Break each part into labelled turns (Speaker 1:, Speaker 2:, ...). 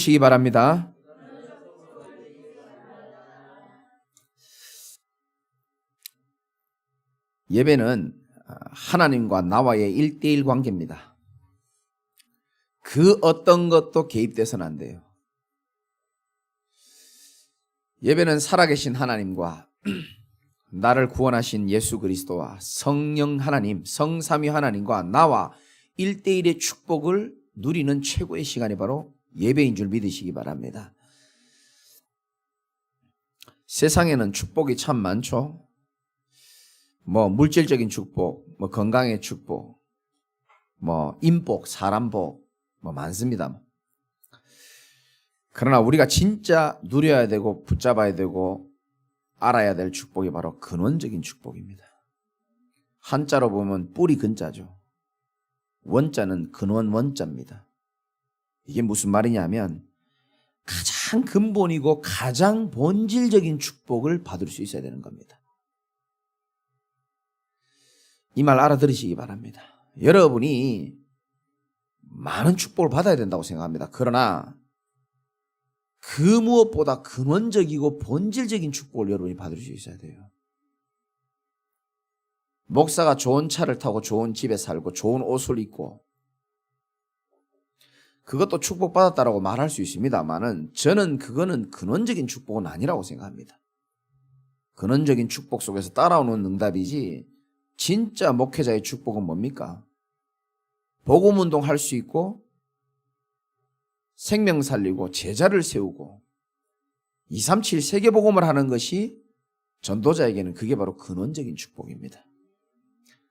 Speaker 1: 믿으시기 바랍니다. 예배는 하나님과 나와의 1:1 관계입니다. 그 어떤 것도 개입돼서는 안 돼요. 예배는 살아계신 하나님과 나를 구원하신 예수 그리스도와 성령 하나님, 성삼위 하나님과 나와 1:1의 축복을 누리는 최고의 시간이 바로 예배인 줄 믿으시기 바랍니다. 세상에는 축복이 참 많죠. 물질적인 축복, 건강의 축복, 인복, 사람복, 많습니다. 그러나 우리가 진짜 누려야 되고 붙잡아야 되고 알아야 될 축복이 바로 근원적인 축복입니다. 한자로 보면 뿌리 근자죠. 원자는 근원 원자입니다. 이게 무슨 말이냐면 가장 근본이고 가장 본질적인 축복을 받을 수 있어야 되는 겁니다. 이 말 알아들으시기 바랍니다. 여러분이 많은 축복을 받아야 된다고 생각합니다. 그러나 그 무엇보다 근원적이고 본질적인 축복을 여러분이 받을 수 있어야 돼요. 목사가 좋은 차를 타고 좋은 집에 살고 좋은 옷을 입고 그것도 축복받았다라고 말할 수 있습니다만은 저는 그거는 근원적인 축복은 아니라고 생각합니다. 근원적인 축복 속에서 따라오는 응답이지 진짜 목회자의 축복은 뭡니까? 복음운동 할 수 있고 생명 살리고 제자를 세우고 237 세계복음을 하는 것이 전도자에게는 그게 바로 근원적인 축복입니다.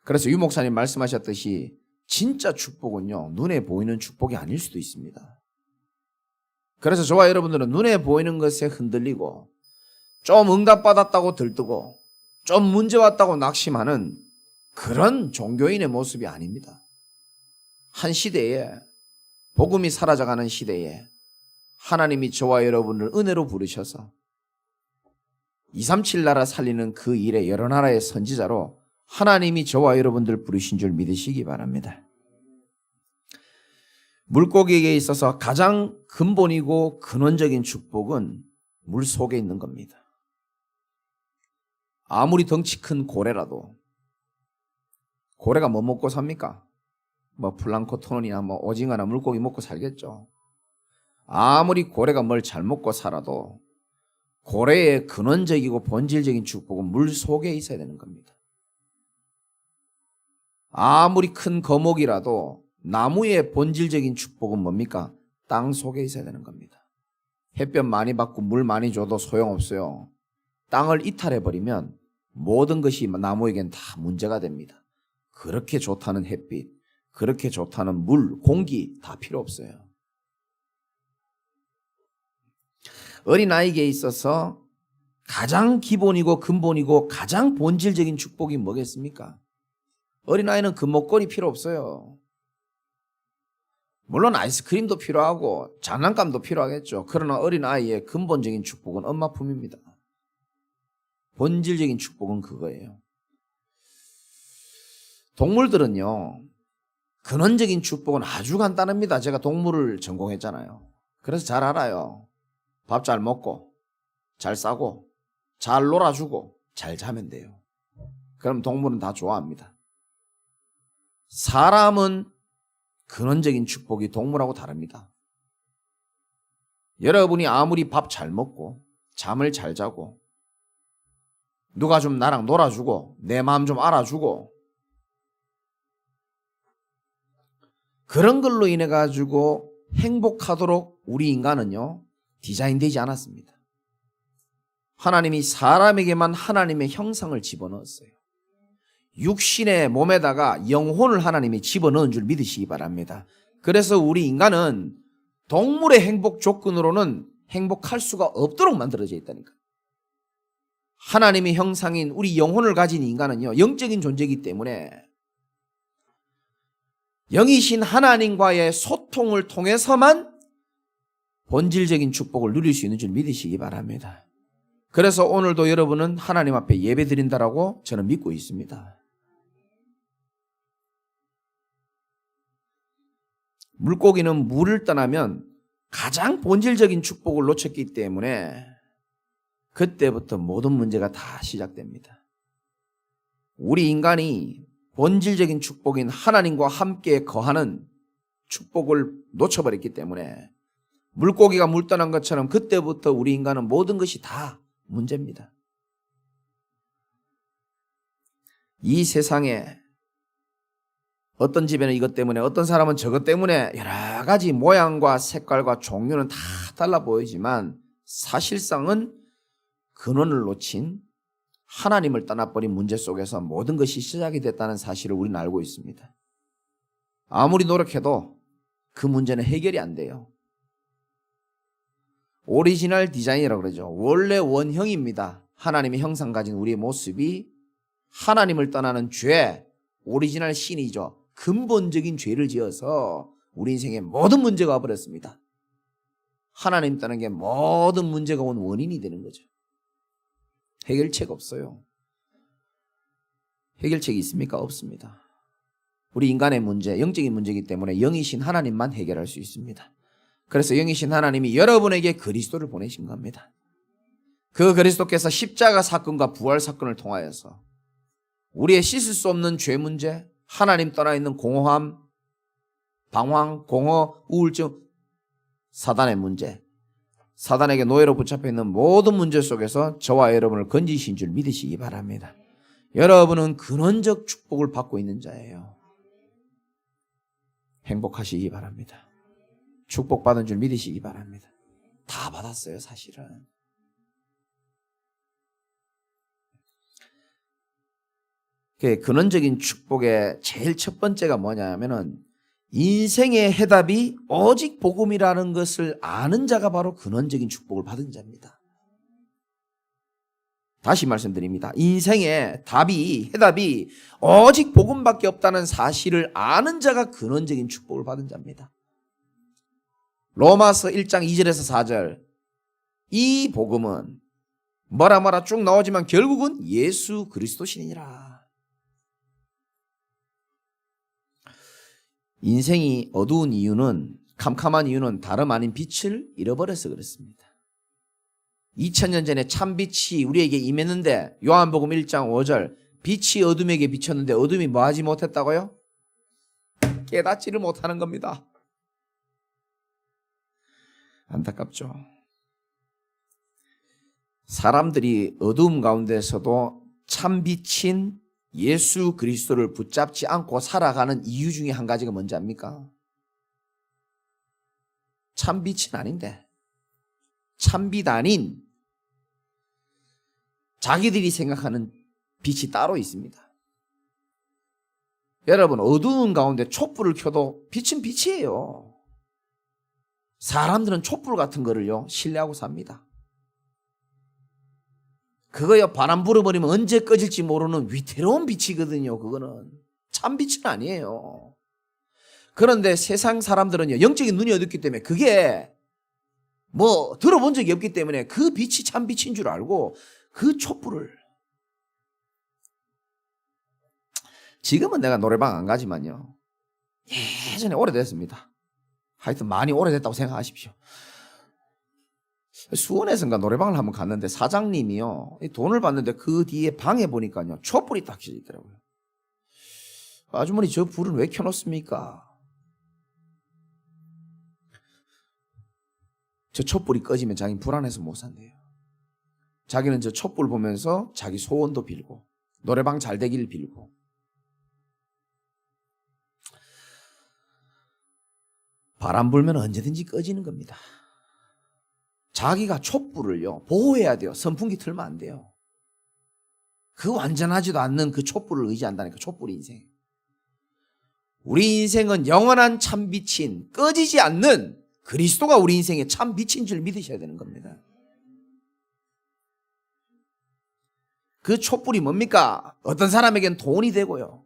Speaker 1: 그래서 유 목사님 말씀하셨듯이 진짜 축복은요, 눈에 보이는 축복이 아닐 수도 있습니다. 그래서 저와 여러분들은 눈에 보이는 것에 흔들리고 좀 응답받았다고 들뜨고 좀 문제 왔다고 낙심하는 그런 종교인의 모습이 아닙니다. 한 시대에 복음이 사라져가는 시대에 하나님이 저와 여러분을 은혜로 부르셔서 237 나라 살리는 그 일에 여러 나라의 선지자로 하나님이 저와 여러분들 부르신 줄 믿으시기 바랍니다. 물고기에게 있어서 가장 근본이고 근원적인 축복은 물 속에 있는 겁니다. 아무리 덩치 큰 고래라도 고래가 뭐 먹고 삽니까? 플랑크톤이나 오징어나 물고기 먹고 살겠죠. 아무리 고래가 뭘 잘 먹고 살아도 고래의 근원적이고 본질적인 축복은 물 속에 있어야 되는 겁니다. 아무리 큰 거목이라도 나무의 본질적인 축복은 뭡니까? 땅 속에 있어야 되는 겁니다. 햇볕 많이 받고 물 많이 줘도 소용없어요. 땅을 이탈해버리면 모든 것이 나무에겐 다 문제가 됩니다. 그렇게 좋다는 햇빛, 그렇게 좋다는 물, 공기 다 필요 없어요. 어린아이에게 있어서 가장 기본이고 근본이고 가장 본질적인 축복이 뭐겠습니까? 어린아이는 금목걸이 필요 없어요. 물론 아이스크림도 필요하고 장난감도 필요하겠죠. 그러나 어린아이의 근본적인 축복은 엄마 품입니다. 본질적인 축복은 그거예요. 동물들은요, 근원적인 축복은 아주 간단합니다. 제가 동물을 전공했잖아요. 그래서 잘 알아요. 밥 잘 먹고 잘 싸고 잘 놀아주고 잘 자면 돼요. 그럼 동물은 다 좋아합니다. 사람은 근원적인 축복이 동물하고 다릅니다. 여러분이 아무리 밥 잘 먹고 잠을 잘 자고 누가 좀 나랑 놀아주고 내 마음 좀 알아주고 그런 걸로 인해 가지고 행복하도록 우리 인간은요 디자인되지 않았습니다. 하나님이 사람에게만 하나님의 형상을 집어넣었어요. 육신의 몸에다가 영혼을 하나님이 집어넣은 줄 믿으시기 바랍니다. 그래서 우리 인간은 동물의 행복 조건으로는 행복할 수가 없도록 만들어져 있다니까. 하나님의 형상인 우리 영혼을 가진 인간은요 영적인 존재이기 때문에 영이신 하나님과의 소통을 통해서만 본질적인 축복을 누릴 수 있는 줄 믿으시기 바랍니다. 그래서 오늘도 여러분은 하나님 앞에 예배 드린다라고 저는 믿고 있습니다. 물고기는 물을 떠나면 가장 본질적인 축복을 놓쳤기 때문에 그때부터 모든 문제가 다 시작됩니다. 우리 인간이 본질적인 축복인 하나님과 함께 거하는 축복을 놓쳐버렸기 때문에 물고기가 물 떠난 것처럼 그때부터 우리 인간은 모든 것이 다 문제입니다. 이 세상에 어떤 집에는 이것 때문에, 어떤 사람은 저것 때문에 여러 가지 모양과 색깔과 종류는 다 달라 보이지만 사실상은 근원을 놓친 하나님을 떠나버린 문제 속에서 모든 것이 시작이 됐다는 사실을 우리는 알고 있습니다. 아무리 노력해도 그 문제는 해결이 안 돼요. 오리지널 디자인이라고 그러죠. 원래 원형입니다. 하나님의 형상 가진 우리의 모습이 하나님을 떠나는 죄, 오리지널 신이죠. 근본적인 죄를 지어서 우리 인생에 모든 문제가 와버렸습니다. 하나님 떠나는 게 모든 문제가 온 원인이 되는 거죠. 해결책 없어요. 해결책이 있습니까? 없습니다. 우리 인간의 문제, 영적인 문제이기 때문에 영이신 하나님만 해결할 수 있습니다. 그래서 영이신 하나님이 여러분에게 그리스도를 보내신 겁니다. 그 그리스도께서 십자가 사건과 부활 사건을 통하여서 우리의 씻을 수 없는 죄 문제, 하나님 떠나 있는 공허함, 방황, 공허, 우울증, 사단의 문제, 사단에게 노예로 붙잡혀 있는 모든 문제 속에서 저와 여러분을 건지신 줄 믿으시기 바랍니다. 여러분은 근원적 축복을 받고 있는 자예요. 행복하시기 바랍니다. 축복받은 줄 믿으시기 바랍니다. 다 받았어요, 사실은. 근원적인 축복의 제일 첫 번째가 뭐냐면은 인생의 해답이 오직 복음이라는 것을 아는 자가 바로 근원적인 축복을 받은 자입니다. 다시 말씀드립니다. 인생의 해답이 오직 복음밖에 없다는 사실을 아는 자가 근원적인 축복을 받은 자입니다. 로마서 1장 2절에서 4절, 이 복음은 뭐라 쭉 나오지만 결국은 예수 그리스도시니라. 인생이 어두운 이유는, 캄캄한 이유는 다름 아닌 빛을 잃어버려서 그렇습니다. 2000년 전에 참빛이 우리에게 임했는데 요한복음 1장 5절, 빛이 어둠에게 비쳤는데 어둠이 뭐하지 못했다고요? 깨닫지를 못하는 겁니다. 안타깝죠. 사람들이 어두움 가운데서도 참빛인 예수 그리스도를 붙잡지 않고 살아가는 이유 중에 한 가지가 뭔지 압니까? 참빛은 아닌데, 참빛 아닌 자기들이 생각하는 빛이 따로 있습니다. 여러분, 어두운 가운데 촛불을 켜도 빛은 빛이에요. 사람들은 촛불 같은 거를요 신뢰하고 삽니다. 그거요 바람 불어버리면 언제 꺼질지 모르는 위태로운 빛이거든요. 그거는 참빛은 아니에요. 그런데 세상 사람들은요 영적인 눈이 어둡기 때문에 그게 뭐 들어본 적이 없기 때문에 그 빛이 참빛인 줄 알고 그 촛불을, 지금은 내가 노래방 안 가지만요 예전에 오래됐습니다. 하여튼 많이 오래됐다고 생각하십시오. 수원에선가 노래방을 한번 갔는데 사장님이요 돈을 받는데 그 뒤에 방에 보니까요 촛불이 딱 켜져 있더라고요. 아주머니 저 불은 왜 켜놓습니까? 저 촛불이 꺼지면 자기는 불안해서 못 산대요. 자기는 저 촛불 보면서 자기 소원도 빌고 노래방 잘 되기를 빌고. 바람 불면 언제든지 꺼지는 겁니다. 자기가 촛불을요 보호해야 돼요. 선풍기 틀면 안 돼요. 그 완전하지도 않는 그 촛불을 의지한다니까. 촛불이 인생. 우리 인생은 영원한 참빛인 꺼지지 않는 그리스도가 우리 인생의 참빛인 줄 믿으셔야 되는 겁니다. 그 촛불이 뭡니까? 어떤 사람에겐 돈이 되고요.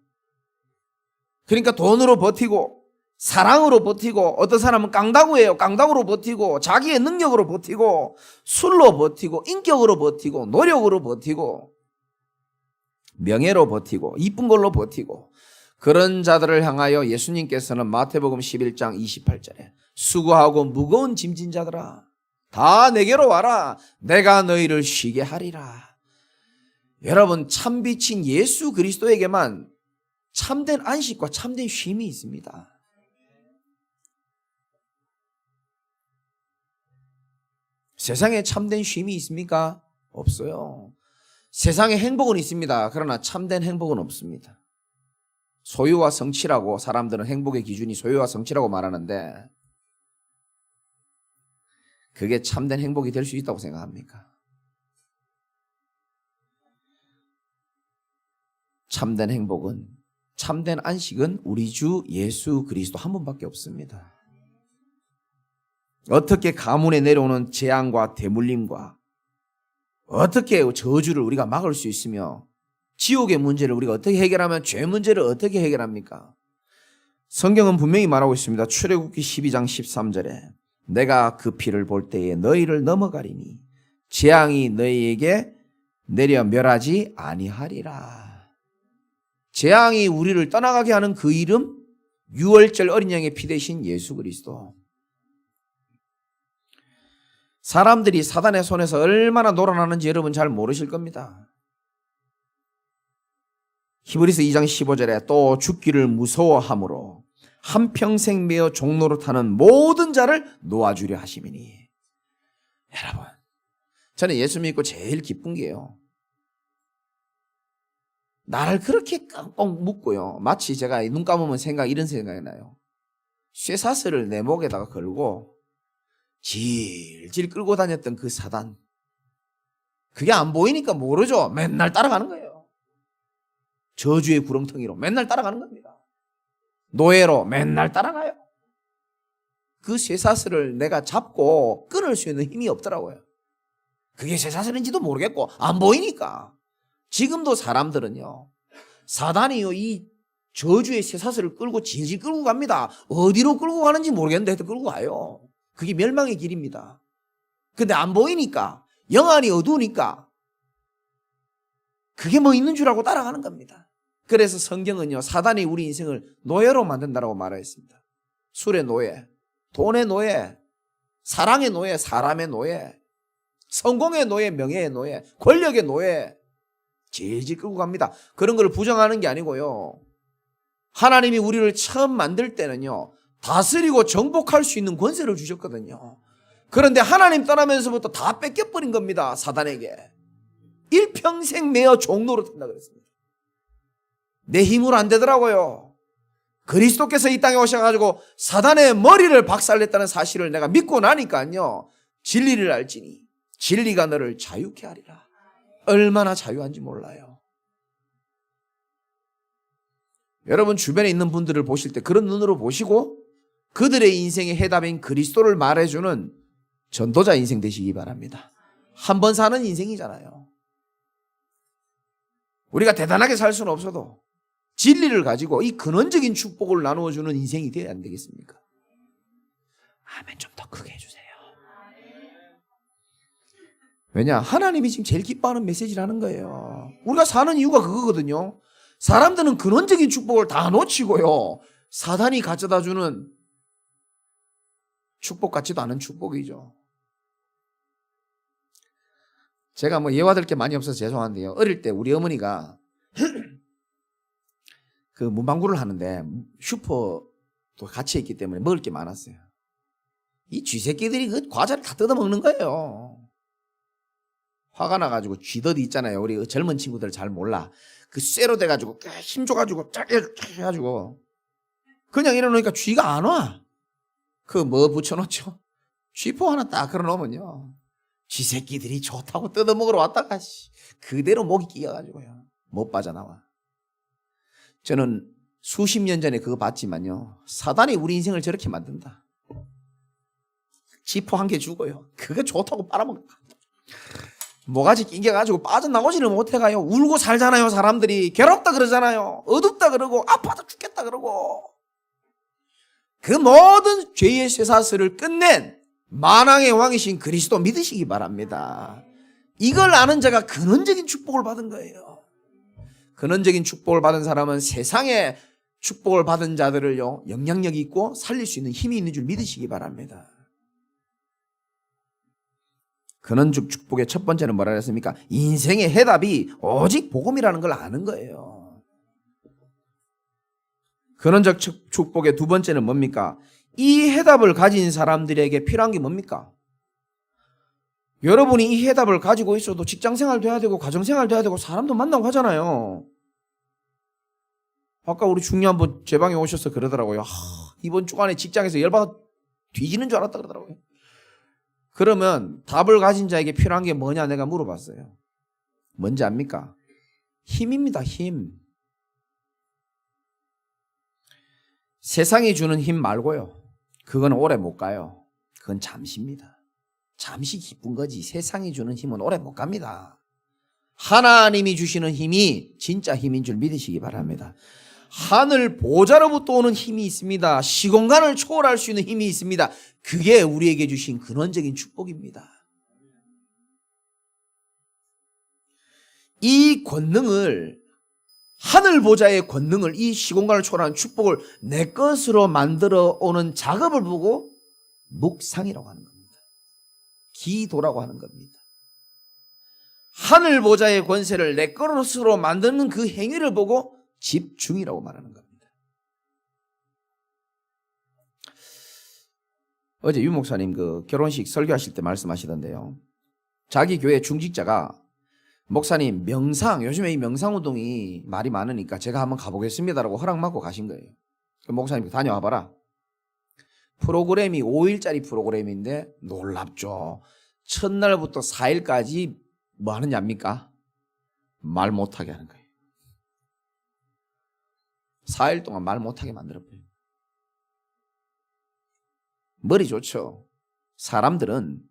Speaker 1: 그러니까 돈으로 버티고 사랑으로 버티고, 어떤 사람은 깡다구예요. 깡다구로 버티고, 자기의 능력으로 버티고, 술로 버티고, 인격으로 버티고, 노력으로 버티고, 명예로 버티고, 이쁜 걸로 버티고, 그런 자들을 향하여 예수님께서는 마태복음 11장 28절에 수고하고 무거운 짐진 자들아 다 내게로 와라. 내가 너희를 쉬게 하리라. 여러분, 참빛인 예수 그리스도에게만 참된 안식과 참된 쉼이 있습니다. 세상에 참된 쉼이 있습니까? 없어요. 세상에 행복은 있습니다. 그러나 참된 행복은 없습니다. 소유와 성취라고, 사람들은 행복의 기준이 소유와 성취라고 말하는데 그게 참된 행복이 될 수 있다고 생각합니까? 참된 행복은, 참된 안식은 우리 주 예수 그리스도 한 분밖에 없습니다. 어떻게 가문에 내려오는 재앙과 대물림과 어떻게 저주를 우리가 막을 수 있으며 지옥의 문제를 우리가 어떻게 해결하면 죄 문제를 어떻게 해결합니까? 성경은 분명히 말하고 있습니다. 출애굽기 12장 13절에 내가 그 피를 볼 때에 너희를 넘어가리니 재앙이 너희에게 내려 멸하지 아니하리라. 재앙이 우리를 떠나가게 하는 그 이름, 유월절 어린 양의 피 대신 예수 그리스도. 사람들이 사단의 손에서 얼마나 놀아나는지 여러분 잘 모르실 겁니다. 히브리서 2장 15절에 또 죽기를 무서워함으로 한평생 매어 종노릇하는 모든 자를 놓아주려 하심이니. 여러분, 저는 예수 믿고 제일 기쁜 게요, 나를 그렇게 꼭 묶고요, 마치 제가 눈 감으면 이런 생각이 나요. 쇠사슬을 내 목에다가 걸고 질질 끌고 다녔던 그 사단, 그게 안 보이니까 모르죠. 맨날 따라가는 거예요. 저주의 구렁텅이로 맨날 따라가는 겁니다. 노예로 맨날 따라가요. 그 쇠사슬을 내가 잡고 끊을 수 있는 힘이 없더라고요. 그게 쇠사슬인지도 모르겠고 안 보이니까. 지금도 사람들은요, 사단이요 이 저주의 쇠사슬을 끌고 질질 끌고 갑니다. 어디로 끌고 가는지 모르겠는데 하여튼 끌고 가요. 그게 멸망의 길입니다. 근데 안 보이니까, 영안이 어두우니까 그게 뭐 있는 줄 알고 따라가는 겁니다. 그래서 성경은요, 사단이 우리 인생을 노예로 만든다고 말했습니다. 술의 노예, 돈의 노예, 사랑의 노예, 사람의 노예, 성공의 노예, 명예의 노예, 권력의 노예, 질질 끌고 갑니다. 그런 걸 부정하는 게 아니고요, 하나님이 우리를 처음 만들 때는요, 다스리고 정복할 수 있는 권세를 주셨거든요. 그런데 하나님 떠나면서부터 다 뺏겨버린 겁니다. 사단에게. 일평생 매어 종노릇 한다 그랬습니다. 내 힘으로 안 되더라고요. 그리스도께서 이 땅에 오셔가지고 사단의 머리를 박살냈다는 사실을 내가 믿고 나니까요, 진리를 알지니 진리가 너를 자유케 하리라. 얼마나 자유한지 몰라요. 여러분 주변에 있는 분들을 보실 때 그런 눈으로 보시고 그들의 인생의 해답인 그리스도를 말해주는 전도자 인생 되시기 바랍니다. 한 번 사는 인생이잖아요. 우리가 대단하게 살 수는 없어도 진리를 가지고 이 근원적인 축복을 나누어주는 인생이 되어야 안 되겠습니까? 아멘 좀 더 크게 해주세요. 왜냐? 하나님이 지금 제일 기뻐하는 메시지라는 거예요. 우리가 사는 이유가 그거거든요. 사람들은 근원적인 축복을 다 놓치고요, 사단이 가져다주는 축복 같지도 않은 축복이죠. 제가 뭐 예화될 게 많이 없어서 죄송한데요, 어릴 때 우리 어머니가 그 문방구를 하는데 슈퍼도 같이 있기 때문에 먹을 게 많았어요. 이 쥐새끼들이 그 과자를 다 뜯어먹는 거예요. 화가 나가지고 쥐더디 있잖아요. 우리 젊은 친구들 잘 몰라. 그 쇠로 돼가지고 힘 줘가지고 쫙 해가지고 그냥 이러놓으니까 쥐가 안 와. 그 뭐 붙여놓죠? 쥐포 하나 딱 걸어놓으면요, 쥐새끼들이 좋다고 뜯어먹으러 왔다가 그대로 목이 끼어가지고요 못 빠져나와. 저는 수십 년 전에 그거 봤지만요, 사단이 우리 인생을 저렇게 만든다. 쥐포 한 개 주고요, 그거 좋다고 빨아먹어. 모가지 낑겨가지고 빠져나오지를 못해가요. 울고 살잖아요. 사람들이 괴롭다 그러잖아요. 어둡다 그러고 아파서 죽겠다 그러고. 그 모든 죄의 쇠사슬을 끝낸 만왕의 왕이신 그리스도 믿으시기 바랍니다. 이걸 아는 자가 근원적인 축복을 받은 거예요. 근원적인 축복을 받은 사람은 세상에 축복을 받은 자들을요, 영향력 있고 살릴 수 있는 힘이 있는 줄 믿으시기 바랍니다. 근원적 축복의 첫 번째는 뭐라 그랬습니까? 인생의 해답이 오직 복음이라는 걸 아는 거예요. 근원적 축복의 두 번째는 뭡니까? 이 해답을 가진 사람들에게 필요한 게 뭡니까? 여러분이 이 해답을 가지고 있어도 직장생활도 해야 되고 가정생활도 해야 되고 사람도 만나고 하잖아요. 아까 우리 중요한 분 제 방에 오셔서 그러더라고요. 이번 주간에 직장에서 열받아 뒤지는 줄 알았다 그러더라고요. 그러면 답을 가진 자에게 필요한 게 뭐냐 내가 물어봤어요. 뭔지 압니까? 힘입니다. 힘. 세상이 주는 힘 말고요. 그건 오래 못 가요. 그건 잠시입니다. 잠시 기쁜 거지 세상이 주는 힘은 오래 못 갑니다. 하나님이 주시는 힘이 진짜 힘인 줄 믿으시기 바랍니다. 하늘 보좌로부터 오는 힘이 있습니다. 시공간을 초월할 수 있는 힘이 있습니다. 그게 우리에게 주신 근원적인 축복입니다. 이 권능을, 하늘 보좌의 권능을, 이 시공간을 초월하는 축복을 내 것으로 만들어 오는 작업을 보고 묵상이라고 하는 겁니다. 기도라고 하는 겁니다. 하늘 보좌의 권세를 내 것으로 만드는 그 행위를 보고 집중이라고 말하는 겁니다. 어제 유 목사님 그 결혼식 설교하실 때 말씀하시던데요. 자기 교회 중직자가 목사님 명상, 요즘에 이 명상 운동이 말이 많으니까 제가 한번 가보겠습니다라고 허락받고 가신 거예요. 목사님 다녀와 봐라. 프로그램이 5일짜리 프로그램인데 놀랍죠. 첫날부터 4일까지 뭐 하느냐 합니까? 말 못하게 하는 거예요. 4일 동안 말 못하게 만들어버려요. 머리 좋죠. 사람들은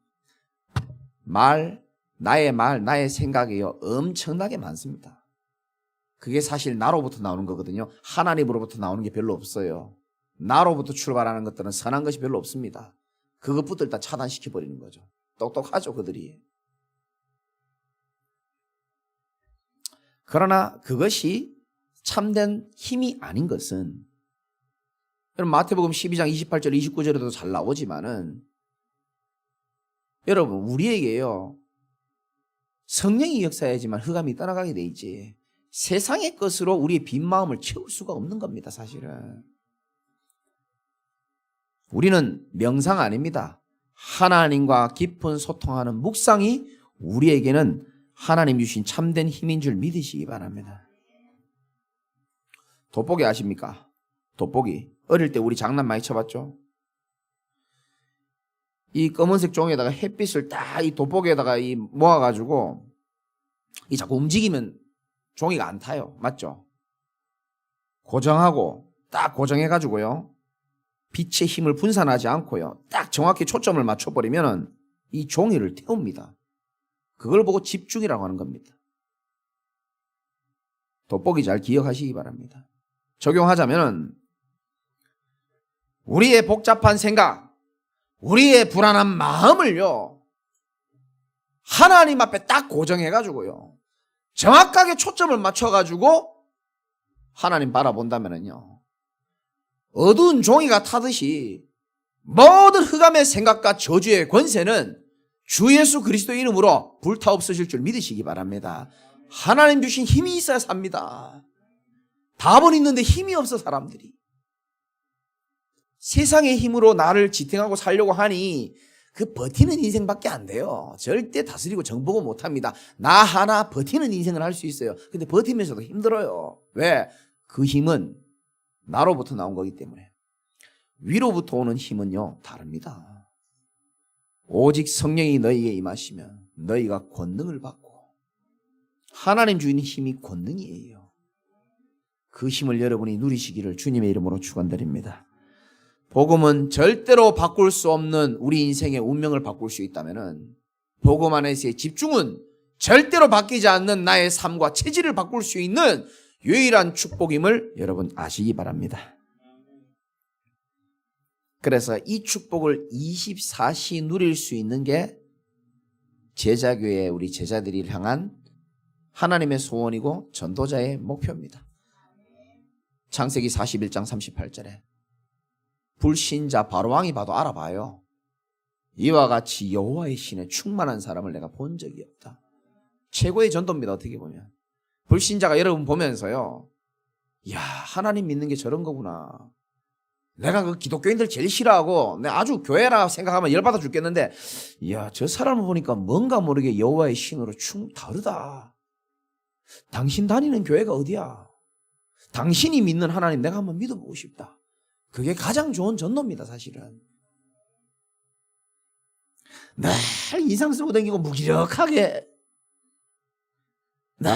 Speaker 1: 나의 생각이요 엄청나게 많습니다. 그게 사실 나로부터 나오는 거거든요. 하나님으로부터 나오는 게 별로 없어요. 나로부터 출발하는 것들은 선한 것이 별로 없습니다. 그것부터 일단 차단시켜버리는 거죠. 똑똑하죠 그들이. 그러나 그것이 참된 힘이 아닌 것은, 여러분 마태복음 12장 28절 29절에도 잘 나오지만은 여러분 우리에게요 성령이 역사해야지만 흑암이 떠나가게 돼 있지 세상의 것으로 우리의 빈 마음을 채울 수가 없는 겁니다. 사실은 우리는 명상 아닙니다. 하나님과 깊은 소통하는 묵상이 우리에게는 하나님 주신 참된 힘인 줄 믿으시기 바랍니다. 돋보기 아십니까? 돋보기. 어릴 때 우리 장난 많이 쳐봤죠? 이 검은색 종이에다가 햇빛을 딱 이 돋보기에다가 모아가지고 이 자꾸 움직이면 종이가 안 타요. 맞죠? 고정하고 딱 고정해가지고요. 빛의 힘을 분산하지 않고요. 딱 정확히 초점을 맞춰버리면 이 종이를 태웁니다. 그걸 보고 집중이라고 하는 겁니다. 돋보기 잘 기억하시기 바랍니다. 적용하자면 우리의 복잡한 생각, 우리의 불안한 마음을요 하나님 앞에 딱 고정해가지고요 정확하게 초점을 맞춰가지고 하나님 바라본다면요 어두운 종이가 타듯이 모든 흑암의 생각과 저주의 권세는 주 예수 그리스도의 이름으로 불타 없어질 줄 믿으시기 바랍니다. 하나님 주신 힘이 있어야 삽니다. 답은 있는데 힘이 없어 사람들이. 세상의 힘으로 나를 지탱하고 살려고 하니 그 버티는 인생밖에 안 돼요. 절대 다스리고 정복은 못합니다. 나 하나 버티는 인생을 할 수 있어요. 근데 버티면서도 힘들어요. 왜? 그 힘은 나로부터 나온 거기 때문에. 위로부터 오는 힘은요 다릅니다. 오직 성령이 너희에게 임하시면 너희가 권능을 받고, 하나님 주인 힘이 권능이에요. 그 힘을 여러분이 누리시기를 주님의 이름으로 축원드립니다. 복음은 절대로 바꿀 수 없는 우리 인생의 운명을 바꿀 수 있다면은 복음 안에서의 집중은 절대로 바뀌지 않는 나의 삶과 체질을 바꿀 수 있는 유일한 축복임을 여러분 아시기 바랍니다. 그래서 이 축복을 24시 누릴 수 있는 게 제자교회 우리 제자들이 향한 하나님의 소원이고 전도자의 목표입니다. 창세기 41장 38절에 불신자 바로왕이 봐도 알아봐요. 이와 같이 여호와의 신에 충만한 사람을 내가 본 적이 없다. 최고의 전도입니다. 어떻게 보면 불신자가 여러분 보면서요, 이야, 하나님 믿는 게 저런 거구나. 내가 그 기독교인들 제일 싫어하고 내가 아주 교회라 생각하면 열받아 죽겠는데, 이야, 저 사람을 보니까 뭔가 모르게 여호와의 신으로 다르다. 당신 다니는 교회가 어디야? 당신이 믿는 하나님 내가 한번 믿어보고 싶다. 그게 가장 좋은 전도입니다. 사실은 늘 인상 쓰고 다니고 무기력하게 늘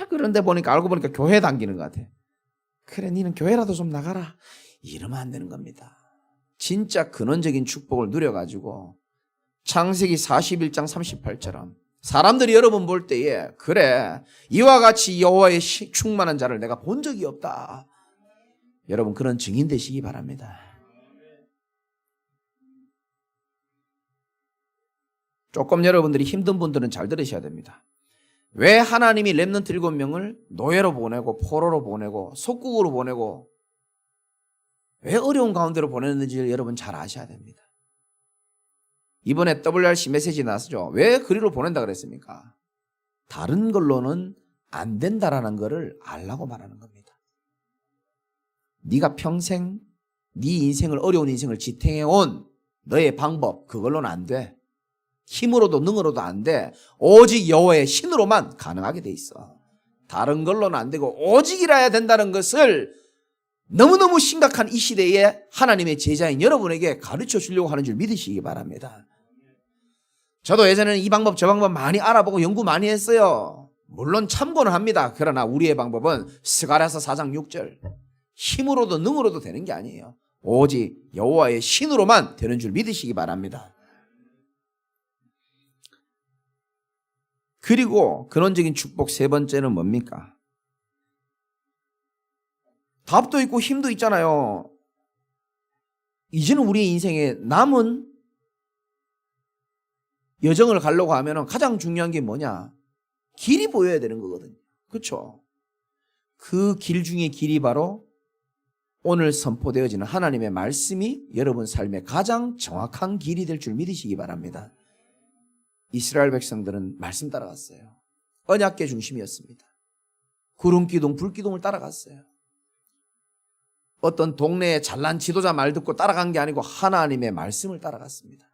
Speaker 1: 그런데 보니까 알고 보니까 교회 당기는 것 같아. 그래, 니는 교회라도 좀 나가라. 이러면 안 되는 겁니다. 진짜 근원적인 축복을 누려가지고 창세기 41장 38처럼 사람들이 여러분 볼 때에, 그래, 이와 같이 여호와의 충만한 자를 내가 본 적이 없다. 여러분 그런 증인 되시기 바랍니다. 조금 여러분들이 힘든 분들은 잘 들으셔야 됩니다. 왜 하나님이 렘넌트 7명을 노예로 보내고 포로로 보내고 속국으로 보내고 왜 어려운 가운데로 보냈는지를 여러분 잘 아셔야 됩니다. 이번에 WRC 메시지 나왔죠. 왜 그리로 보낸다 그랬습니까? 다른 걸로는 안 된다라는 것을 알라고 말하는 겁니다. 네가 평생 네 인생을, 어려운 인생을 지탱해온 너의 방법, 그걸로는 안 돼. 힘으로도 능으로도 안 돼. 오직 여호와의 신으로만 가능하게 돼 있어. 다른 걸로는 안 되고 오직이라야 된다는 것을 너무너무 심각한 이 시대에 하나님의 제자인 여러분에게 가르쳐 주려고 하는 줄 믿으시기 바랍니다. 저도 예전에는 이 방법 저 방법 많이 알아보고 연구 많이 했어요. 물론 참고는 합니다. 그러나 우리의 방법은 스가랴서 4장 6절 힘으로도 능으로도 되는 게 아니에요. 오직 여호와의 신으로만 되는 줄 믿으시기 바랍니다. 그리고 근원적인 축복 세 번째는 뭡니까? 답도 있고 힘도 있잖아요. 이제는 우리의 인생에 남은 여정을 가려고 하면 가장 중요한 게 뭐냐? 길이 보여야 되는 거거든요. 그렇죠? 그 길 중에 길이 바로 오늘 선포되어지는 하나님의 말씀이 여러분 삶의 가장 정확한 길이 될 줄 믿으시기 바랍니다. 이스라엘 백성들은 말씀 따라갔어요. 언약궤 중심이었습니다. 구름기둥, 불기둥을 따라갔어요. 어떤 동네에 잘난 지도자 말 듣고 따라간 게 아니고 하나님의 말씀을 따라갔습니다.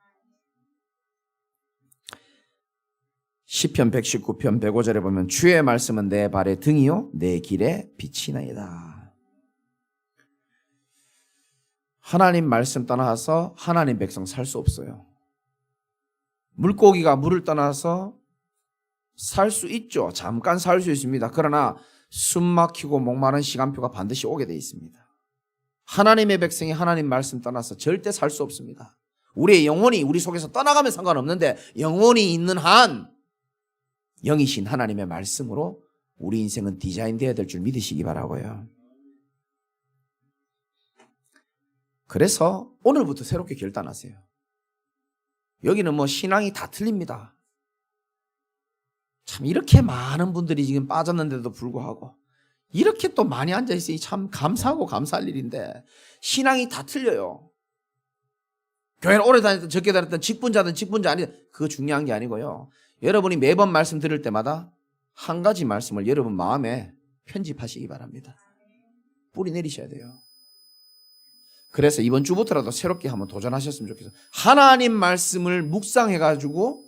Speaker 1: 시편 119편 105절에 보면 주의 말씀은 내 발의 등이요 내 길의 빛이나이다. 하나님 말씀 떠나서 하나님 백성 살 수 없어요. 물고기가 물을 떠나서 살 수 있죠. 잠깐 살 수 있습니다. 그러나 숨 막히고 목마른 시간표가 반드시 오게 돼 있습니다. 하나님의 백성이 하나님 말씀 떠나서 절대 살 수 없습니다. 우리의 영혼이 우리 속에서 떠나가면 상관없는데 영혼이 있는 한 영이신 하나님의 말씀으로 우리 인생은 디자인되어야 될 줄 믿으시기 바라고요. 그래서 오늘부터 새롭게 결단하세요. 여기는 뭐 신앙이 다 틀립니다. 참 이렇게 많은 분들이 지금 빠졌는데도 불구하고 이렇게 또 많이 앉아있으니 참 감사하고 감사할 일인데 신앙이 다 틀려요. 교회를 오래 다녔든 적게 다녔든 직분자든 직분자 아니든 그거 중요한 게 아니고요. 여러분이 매번 말씀 들을 때마다 한 가지 말씀을 여러분 마음에 편집하시기 바랍니다. 뿌리 내리셔야 돼요. 그래서 이번 주부터라도 새롭게 한번 도전하셨으면 좋겠어요. 하나님 말씀을 묵상해가지고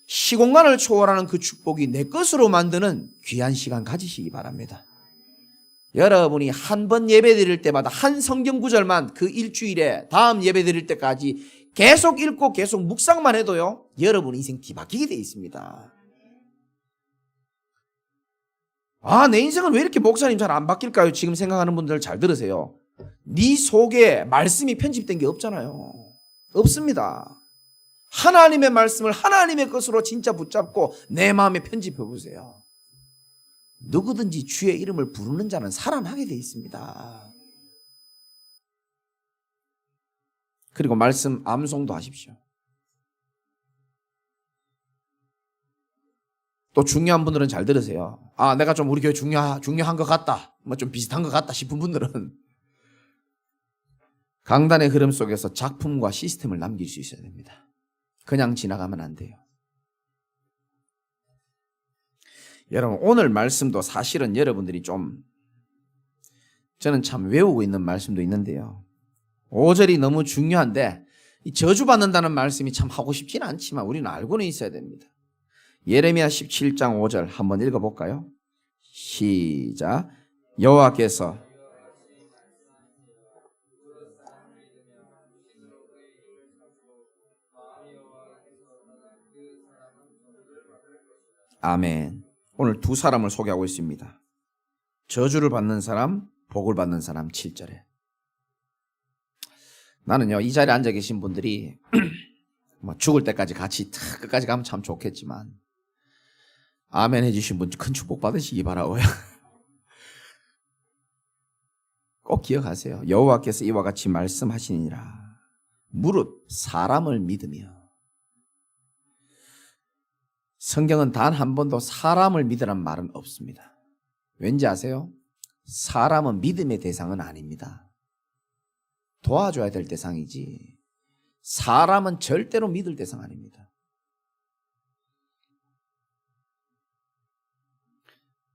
Speaker 1: 시공간을 초월하는 그 축복이 내 것으로 만드는 귀한 시간 가지시기 바랍니다. 여러분이 한 번 예배 드릴 때마다 한 성경 구절만 그 일주일에 다음 예배 드릴 때까지 계속 읽고 계속 묵상만 해도요, 여러분 인생 뒤바뀌게 돼 있습니다. 아, 내 인생은 왜 이렇게 목사님 잘 안 바뀔까요? 지금 생각하는 분들 잘 들으세요. 네 속에 말씀이 편집된 게 없잖아요. 없습니다. 하나님의 말씀을 하나님의 것으로 진짜 붙잡고 내 마음에 편집해 보세요. 누구든지 주의 이름을 부르는 자는 살아나게 돼 있습니다. 그리고 말씀 암송도 하십시오. 또 중요한 분들은 잘 들으세요. 아, 내가 좀 우리 교회 중요한 것 같다. 뭐 좀 비슷한 것 같다 싶은 분들은 강단의 흐름 속에서 작품과 시스템을 남길 수 있어야 됩니다. 그냥 지나가면 안 돼요. 여러분, 오늘 말씀도 사실은 여러분들이 저는 참 외우고 있는 말씀도 있는데요. 5절이 너무 중요한데 이 저주받는다는 말씀이 참 하고 싶지는 않지만 우리는 알고는 있어야 됩니다. 예레미야 17장 5절 한번 읽어볼까요? 시작. 여호와께서 아멘. 오늘 두 사람을 소개하고 있습니다. 저주를 받는 사람, 복을 받는 사람. 7절에 나는요, 이 자리에 앉아 계신 분들이 뭐 죽을 때까지 같이 끝까지 가면 참 좋겠지만 아멘 해주신 분 큰 축복 받으시기 바라고요. 꼭 기억하세요. 여호와께서 이와 같이 말씀하시니라. 무릇 사람을 믿으며. 성경은 단 한 번도 사람을 믿으란 말은 없습니다. 왠지 아세요? 사람은 믿음의 대상은 아닙니다. 도와줘야 될 대상이지 사람은 절대로 믿을 대상 아닙니다.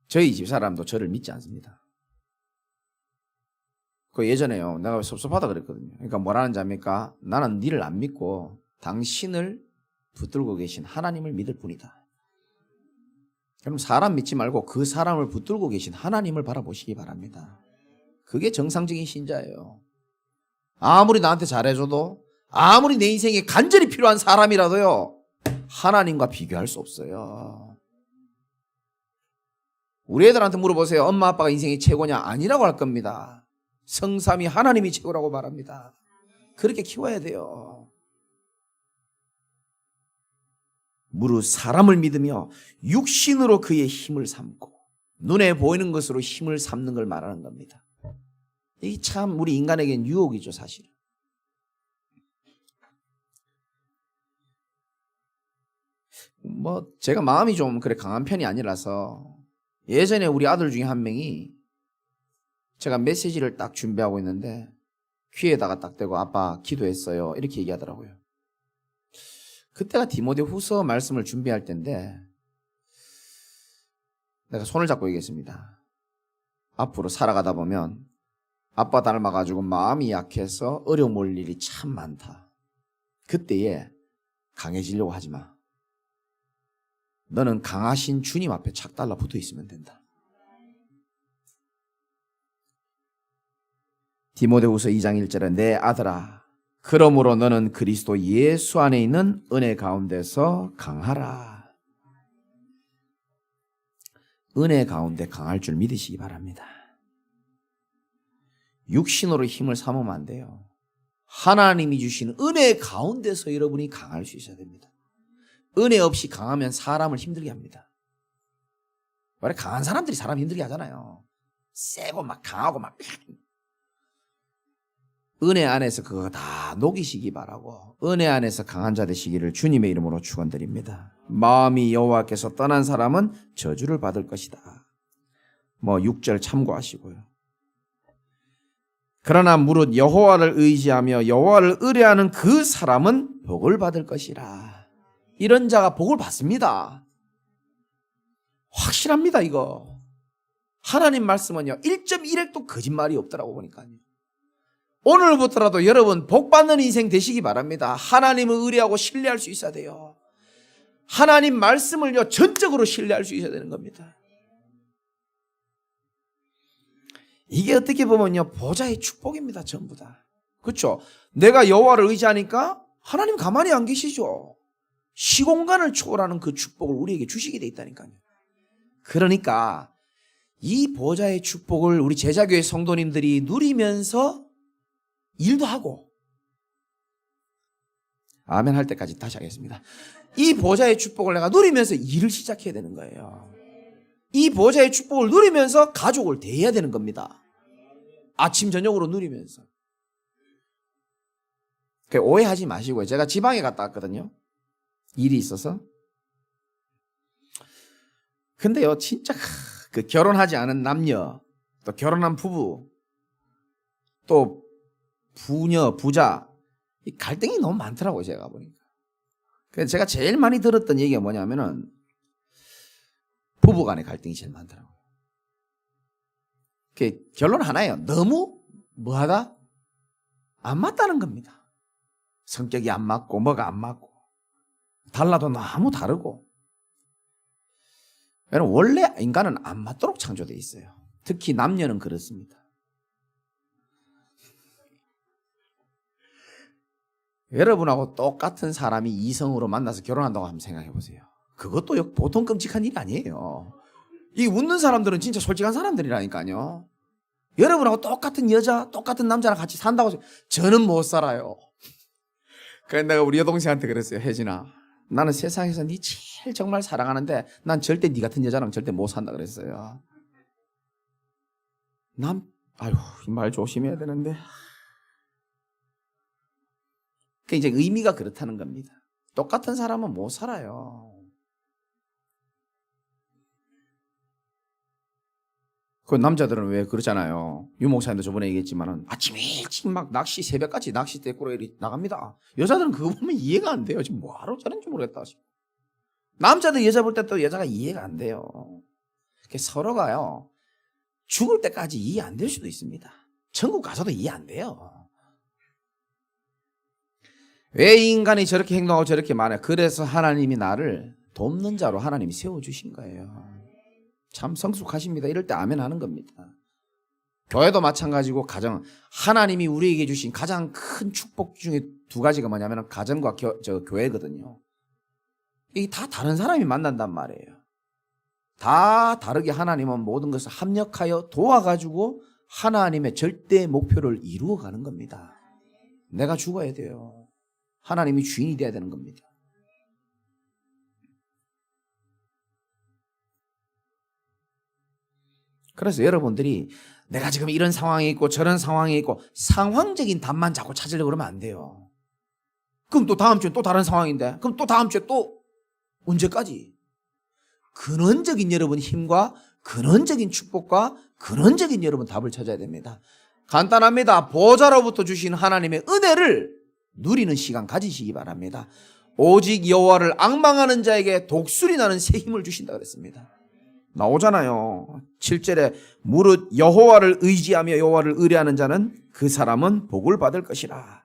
Speaker 1: 저희 집 사람도 저를 믿지 않습니다. 그 예전에요, 내가 섭섭하다 그랬거든요. 그러니까 뭐라는지 압니까? 나는 니를 안 믿고 당신을 붙들고 계신 하나님을 믿을 뿐이다. 그럼 사람 믿지 말고 그 사람을 붙들고 계신 하나님을 바라보시기 바랍니다. 그게 정상적인 신자예요. 아무리 나한테 잘해줘도, 아무리 내 인생에 간절히 필요한 사람이라도요, 하나님과 비교할 수 없어요. 우리 애들한테 물어보세요. 엄마 아빠가 인생이 최고냐? 아니라고 할 겁니다. 성삼위 하나님이 최고라고 말합니다. 그렇게 키워야 돼요. 무릇 사람을 믿으며 육신으로 그의 힘을 삼고, 눈에 보이는 것으로 힘을 삼는 걸 말하는 겁니다. 이게 참 우리 인간에겐 유혹이죠, 사실. 뭐 제가 마음이 좀 그래 강한 편이 아니라서 예전에 우리 아들 중에 한 명이 제가 메시지를 딱 준비하고 있는데 귀에다가 딱 대고 아빠 기도했어요 이렇게 얘기하더라고요. 그때가 디모데후서 말씀을 준비할 때인데 내가 손을 잡고 얘기했습니다. 앞으로 살아가다 보면 아빠 닮아가지고 마음이 약해서 어려움 올 일이 참 많다. 그때에 강해지려고 하지 마. 너는 강하신 주님 앞에 착 달라 붙어 있으면 된다. 디모데후서 2장 1절에 내 아들아 그러므로 너는 그리스도 예수 안에 있는 은혜 가운데서 강하라. 은혜 가운데 강할 줄 믿으시기 바랍니다. 육신으로 힘을 삼으면 안 돼요. 하나님이 주신 은혜 가운데서 여러분이 강할 수 있어야 됩니다. 은혜 없이 강하면 사람을 힘들게 합니다. 원래 강한 사람들이 사람 힘들게 하잖아요. 세고 막 강하고 막. 은혜 안에서 그거 다 녹이시기 바라고 은혜 안에서 강한 자 되시기를 주님의 이름으로 축원드립니다. 마음이 여호와께서 떠난 사람은 저주를 받을 것이다. 6절 참고하시고요. 그러나 무릇 여호와를 의지하며 여호와를 의뢰하는 그 사람은 복을 받을 것이라. 이런 자가 복을 받습니다. 확실합니다. 이거 하나님 말씀은요 1.1핵도 거짓말이 없더라고 보니까요. 오늘부터라도 여러분 복 받는 인생 되시기 바랍니다. 하나님을 의뢰하고 신뢰할 수 있어야 돼요. 하나님 말씀을요 전적으로 신뢰할 수 있어야 되는 겁니다. 이게 어떻게 보면요 보좌의 축복입니다. 전부 다. 그렇죠? 내가 여호와를 의지하니까 하나님 가만히 안 계시죠. 시공간을 초월하는 그 축복을 우리에게 주시게 돼 있다니까요. 그러니까 이 보좌의 축복을 우리 제자교회 성도님들이 누리면서 일도 하고, 아멘 할 때까지 다시 하겠습니다. 이 보좌의 축복을 내가 누리면서 일을 시작해야 되는 거예요. 이 보좌의 축복을 누리면서 가족을 대해야 되는 겁니다. 아침 저녁으로 누리면서. 오해하지 마시고요. 제가 지방에 갔다 왔거든요. 일이 있어서. 근데요, 진짜 그 결혼하지 않은 남녀, 또 결혼한 부부, 또 부녀, 부자, 이 갈등이 너무 많더라고요, 제가 보니까. 그래서 제가 제일 많이 들었던 얘기가 뭐냐면은 부부 간의 갈등이 제일 많더라고요. 결론 하나예요. 너무 뭐하다? 안 맞다는 겁니다. 성격이 안 맞고 뭐가 안 맞고 달라도 너무 다르고. 여러분, 원래 인간은 안 맞도록 창조되어 있어요. 특히 남녀는 그렇습니다. 여러분하고 똑같은 사람이 이성으로 만나서 결혼한다고 한번 생각해 보세요. 그것도 보통 끔찍한 일이 아니에요. 이 웃는 사람들은 진짜 솔직한 사람들이라니까요. 여러분하고 똑같은 여자, 똑같은 남자랑 같이 산다고 해서 저는 못 살아요. 그래서 내가 우리 여동생한테 그랬어요. 혜진아, 나는 세상에서 네 제일 정말 사랑하는데 난 절대 네 같은 여자랑 절대 못 산다 그랬어요. 아유, 이 말 조심해야 되는데. 이제 의미가 그렇다는 겁니다. 똑같은 사람은 못 살아요. 그 남자들은 왜 그러잖아요. 유 목사님도 저번에 얘기했지만은 아침 일찍 막 낚시 새벽까지 낚시대 꾸러 나갑니다. 여자들은 그거 보면 이해가 안 돼요. 지금 뭐하러 저런지 모르겠다. 남자들 여자 볼 때 또 여자가 이해가 안 돼요. 서로가요, 죽을 때까지 이해 안 될 수도 있습니다. 천국 가서도 이해 안 돼요. 왜 인간이 저렇게 행동하고 저렇게 말해? 그래서 하나님이 나를 돕는 자로 하나님이 세워주신 거예요. 참 성숙하십니다. 이럴 때 아멘 하는 겁니다. 교회도 마찬가지고 가정, 하나님이 우리에게 주신 가장 큰 축복 중에 두 가지가 뭐냐면 가정과 교회거든요. 이게 다 다른 사람이 만난단 말이에요. 다 다르게 하나님은 모든 것을 합력하여 도와가지고 하나님의 절대 목표를 이루어가는 겁니다. 내가 죽어야 돼요. 하나님이 주인이 돼야 되는 겁니다. 그래서 여러분들이 내가 지금 이런 상황에 있고 저런 상황에 있고 상황적인 답만 자꾸 찾으려고 그러면 안 돼요. 그럼 또 다음 주에 또 다른 상황인데, 그럼 또 다음 주에 또 언제까지? 근원적인 여러분 힘과 근원적인 축복과 근원적인 여러분 답을 찾아야 됩니다. 간단합니다. 보좌로부터 주신 하나님의 은혜를 누리는 시간 가지시기 바랍니다. 오직 여호와를 앙망하는 자에게 독수리 나는 새 힘을 주신다 그랬습니다. 나오잖아요. 7절에 무릇 여호와를 의지하며 여호와를 의뢰하는 자는 그 사람은 복을 받을 것이라.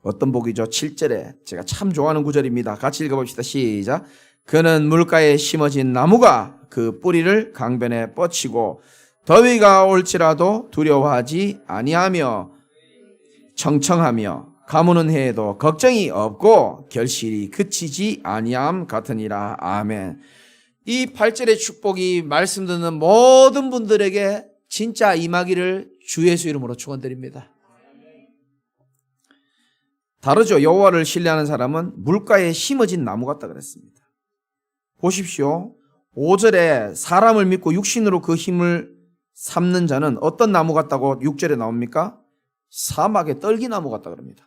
Speaker 1: 어떤 복이죠? 7절에 제가 참 좋아하는 구절입니다. 같이 읽어봅시다. 시작. 그는 물가에 심어진 나무가 그 뿌리를 강변에 뻗치고 더위가 올지라도 두려워하지 아니하며 청청하며 가무는 해에도 걱정이 없고 결실이 그치지 아니함 같으니라. 아멘. 이 8절의 축복이 말씀 듣는 모든 분들에게 진짜 임하기를 주 예수 이름으로 축원드립니다. 다르죠. 여호와를 신뢰하는 사람은 물가에 심어진 나무 같다 그랬습니다. 보십시오. 5절에 사람을 믿고 육신으로 그 힘을 삼는 자는 어떤 나무 같다고 6절에 나옵니까? 사막의 떨기나무 같다 그럽니다.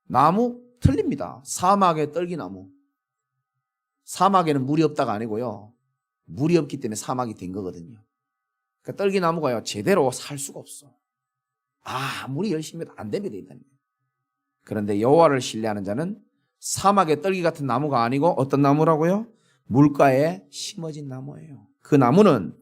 Speaker 1: 나무 틀립니다. 사막의 떨기나무. 사막에는 물이 없다가 아니고요, 물이 없기 때문에 사막이 된 거거든요. 그러니까 떨기나무가요 제대로 살 수가 없어. 아무리 열심히 해도 안 됩니다. 그런데 여호와를 신뢰하는 자는 사막의 떨기 같은 나무가 아니고 어떤 나무라고요? 물가에 심어진 나무예요. 그 나무는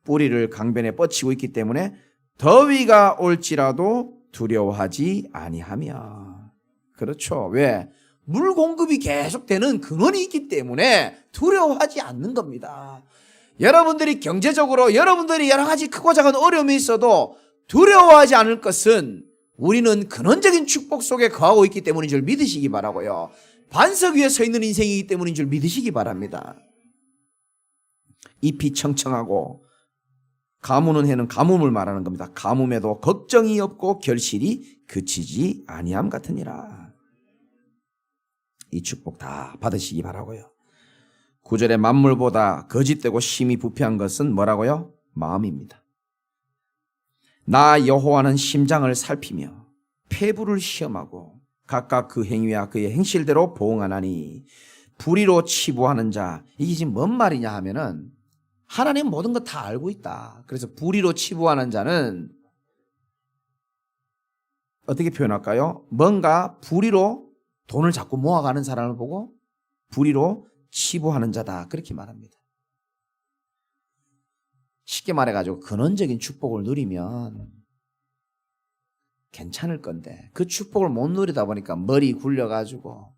Speaker 1: 뿌리를 강변에 뻗치고 있기 때문에 더위가 올지라도 두려워하지 아니하며. 그렇죠. 왜? 물 공급이 계속되는 근원이 있기 때문에 두려워하지 않는 겁니다. 여러분들이 경제적으로 여러분들이 여러 가지 크고 작은 어려움이 있어도 두려워하지 않을 것은 우리는 근원적인 축복 속에 거하고 있기 때문인 줄 믿으시기 바라고요. 반석 위에 서 있는 인생이기 때문인 줄 믿으시기 바랍니다. 잎이 청청하고 가뭄은 해는 가뭄을 말하는 겁니다. 가뭄에도 걱정이 없고 결실이 그치지 아니함 같으니라. 이 축복 다 받으시기 바라고요. 9절에 만물보다 거짓되고 심히 부패한 것은 뭐라고요? 마음입니다. 나 여호와는 심장을 살피며 폐부를 시험하고 각각 그 행위와 그의 행실대로 보응하나니 불의로 치부하는 자. 이게 지금 뭔 말이냐 하면은 하나님은 모든 거 다 알고 있다. 그래서 불의로 치부하는 자는 어떻게 표현할까요? 뭔가 불의로 돈을 자꾸 모아가는 사람을 보고 불의로 치부하는 자다. 그렇게 말합니다. 쉽게 말해가지고 근원적인 축복을 누리면 괜찮을 건데 그 축복을 못 누리다 보니까 머리 굴려가지고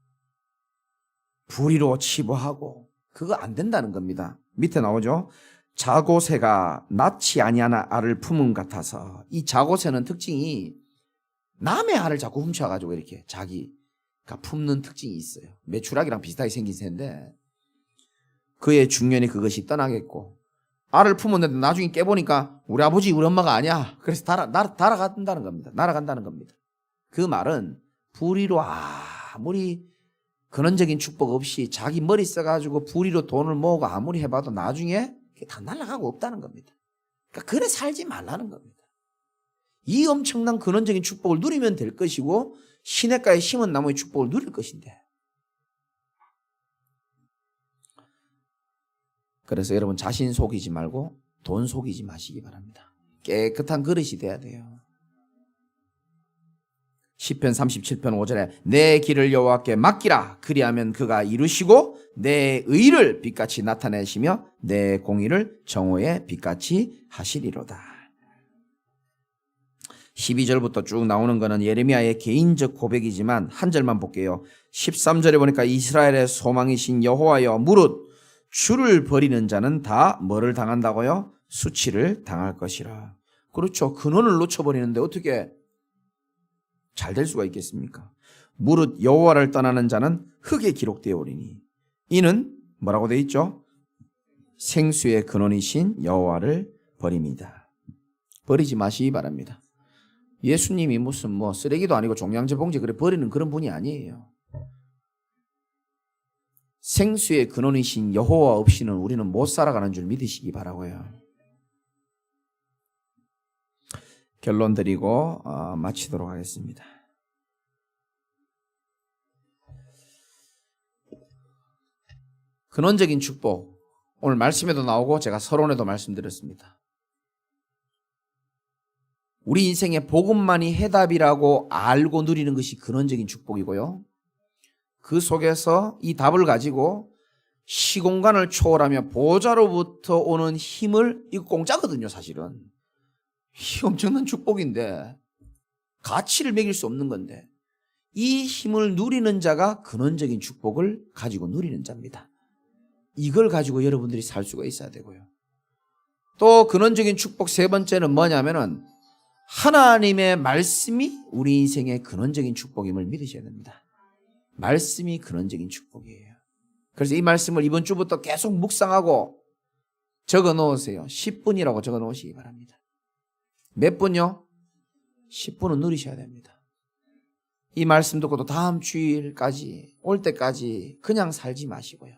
Speaker 1: 불의로 치부하고 그거 안 된다는 겁니다. 밑에 나오죠. 자고새가 낳지 아니한 알을 품음 같아서. 이 자고새는 특징이 남의 알을 자꾸 훔쳐가지고 이렇게 자기가 품는 특징이 있어요. 메추라기랑 비슷하게 생긴 새인데 그의 중년이 그것이 떠나겠고 알을 품었는데 나중에 깨보니까 우리 아버지 우리 엄마가 아니야. 그래서 날아간다는 겁니다. 날아간다는 겁니다. 그 말은 불의로 아무리 근원적인 축복 없이 자기 머리 써가지고 불의로 돈을 모으고 아무리 해봐도 나중에 그게 다 날아가고 없다는 겁니다. 그러니까 그래 살지 말라는 겁니다. 이 엄청난 근원적인 축복을 누리면 될 것이고 시냇가에 심은 나무의 축복을 누릴 것인데. 그래서 여러분 자신 속이지 말고 돈 속이지 마시기 바랍니다. 깨끗한 그릇이 돼야 돼요. 시편 37편 5절에 내 길을 여호와께 맡기라. 그리하면 그가 이루시고 내 의를 빛같이 나타내시며 내 공의를 정오의 빛같이 하시리로다. 12절부터 쭉 나오는 것은 예레미야의 개인적 고백이지만 한 절만 볼게요. 13절에 보니까 이스라엘의 소망이신 여호와여 무릇 주를 버리는 자는 다 뭐를 당한다고요? 수치를 당할 것이라. 그렇죠. 근원을 놓쳐버리는데 어떻게 잘 될 수가 있겠습니까? 무릇 여호와를 떠나는 자는 흙에 기록되어 오리니 이는 뭐라고 되어 있죠? 생수의 근원이신 여호와를 버립니다. 버리지 마시기 바랍니다. 예수님이 무슨 쓰레기도 아니고 종량제 봉지 그래 버리는 그런 분이 아니에요. 생수의 근원이신 여호와 없이는 우리는 못 살아가는 줄 믿으시기 바라고요. 결론 드리고 마치도록 하겠습니다. 근원적인 축복, 오늘 말씀에도 나오고 제가 서론에도 말씀드렸습니다. 우리 인생의 복음만이 해답이라고 알고 누리는 것이 근원적인 축복이고요. 그 속에서 이 답을 가지고 시공간을 초월하며 보좌로부터 오는 힘을, 이거 공짜거든요 사실은. 이 엄청난 축복인데 가치를 매길 수 없는 건데 이 힘을 누리는 자가 근원적인 축복을 가지고 누리는 자입니다. 이걸 가지고 여러분들이 살 수가 있어야 되고요. 또 근원적인 축복 세 번째는 뭐냐면은 하나님의 말씀이 우리 인생의 근원적인 축복임을 믿으셔야 됩니다. 말씀이 근원적인 축복이에요. 그래서 이 말씀을 이번 주부터 계속 묵상하고 적어 놓으세요. 10분이라고 적어 놓으시기 바랍니다. 몇 분요? 10분은 누리셔야 됩니다. 이 말씀 듣고 또 다음 주일까지 올 때까지 그냥 살지 마시고요.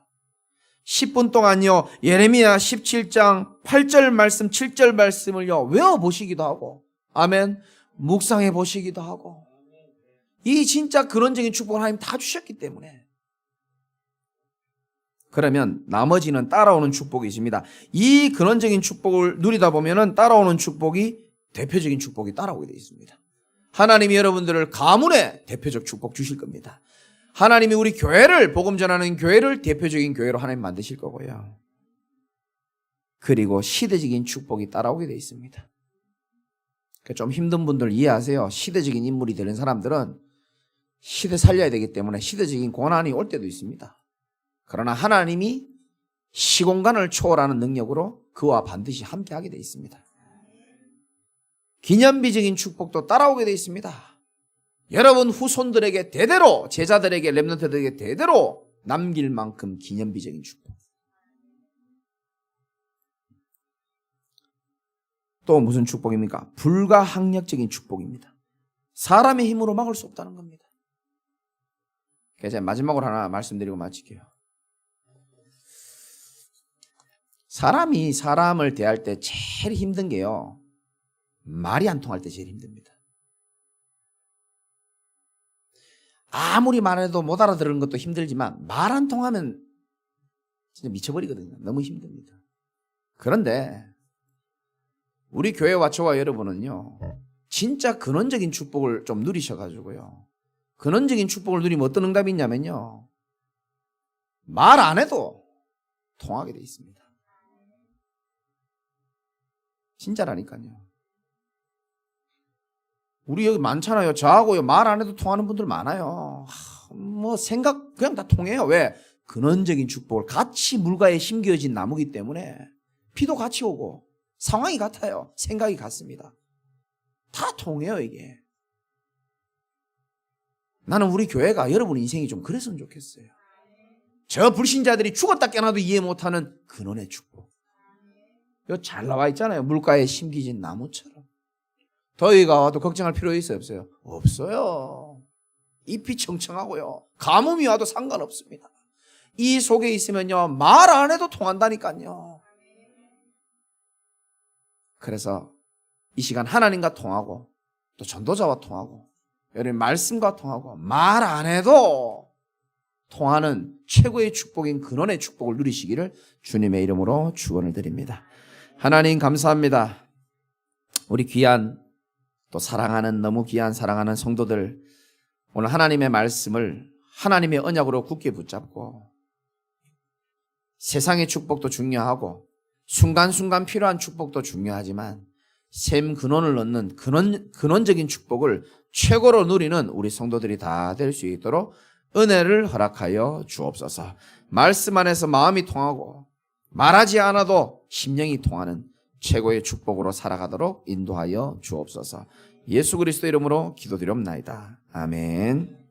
Speaker 1: 10분 동안요 예레미야 17장 8절 말씀 7절 말씀을요 외워보시기도 하고 아멘 묵상해 보시기도 하고 이 진짜 근원적인 축복을 하나님 다 주셨기 때문에 그러면 나머지는 따라오는 축복이 있습니다. 이 근원적인 축복을 누리다 보면은 따라오는 축복이 대표적인 축복이 따라오게 되어 있습니다. 하나님이 여러분들을 가문의 대표적 축복 주실 겁니다. 하나님이 우리 교회를 복음 전하는 교회를 대표적인 교회로 하나님 만드실 거고요. 그리고 시대적인 축복이 따라오게 되어 있습니다. 좀 힘든 분들 이해하세요. 시대적인 인물이 되는 사람들은 시대 살려야 되기 때문에 시대적인 고난이 올 때도 있습니다. 그러나 하나님이 시공간을 초월하는 능력으로 그와 반드시 함께하게 되어 있습니다. 기념비적인 축복도 따라오게 되어 있습니다. 여러분 후손들에게 대대로 제자들에게 렘넌트들에게 대대로 남길 만큼 기념비적인 축복. 또 무슨 축복입니까? 불가항력적인 축복입니다. 사람의 힘으로 막을 수 없다는 겁니다. 제가 마지막으로 하나 말씀드리고 마칠게요. 사람이 사람을 대할 때 제일 힘든 게요. 말이 안 통할 때 제일 힘듭니다. 아무리 말해도 못 알아들은 것도 힘들지만 말 안 통하면 진짜 미쳐버리거든요. 너무 힘듭니다. 그런데 우리 교회와 저와 여러분은요, 진짜 근원적인 축복을 좀 누리셔가지고요, 근원적인 축복을 누리면 어떤 응답이 있냐면요, 말 안 해도 통하게 돼 있습니다. 진짜라니까요. 우리 여기 많잖아요. 저하고요, 말 안 해도 통하는 분들 많아요. 뭐 생각 그냥 다 통해요. 왜? 근원적인 축복을, 같이 물가에 심겨진 나무기 때문에 비도 같이 오고 상황이 같아요. 생각이 같습니다. 다 통해요. 이게. 나는 우리 교회가 여러분 인생이 좀 그랬으면 좋겠어요. 저 불신자들이 죽었다 깨어나도 이해 못하는 근원의 축복. 이거 잘 나와 있잖아요. 물가에 심겨진 나무처럼. 더위가 와도 걱정할 필요 있어요, 없어요? 없어요. 잎이 청청하고요, 가뭄이 와도 상관없습니다. 이 속에 있으면요, 말 안 해도 통한다니까요. 그래서 이 시간 하나님과 통하고 또 전도자와 통하고 여러분 말씀과 통하고 말 안 해도 통하는 최고의 축복인 근원의 축복을 누리시기를 주님의 이름으로 축원을 드립니다. 하나님 감사합니다. 우리 귀한 또 사랑하는, 너무 귀한 사랑하는 성도들, 오늘 하나님의 말씀을 하나님의 언약으로 굳게 붙잡고 세상의 축복도 중요하고 순간순간 필요한 축복도 중요하지만 샘 근원을 얻는 근원적인 축복을 최고로 누리는 우리 성도들이 다 될 수 있도록 은혜를 허락하여 주옵소서. 말씀 안에서 마음이 통하고 말하지 않아도 심령이 통하는 최고의 축복으로 살아가도록 인도하여 주옵소서. 예수 그리스도 이름으로 기도드리옵나이다. 아멘.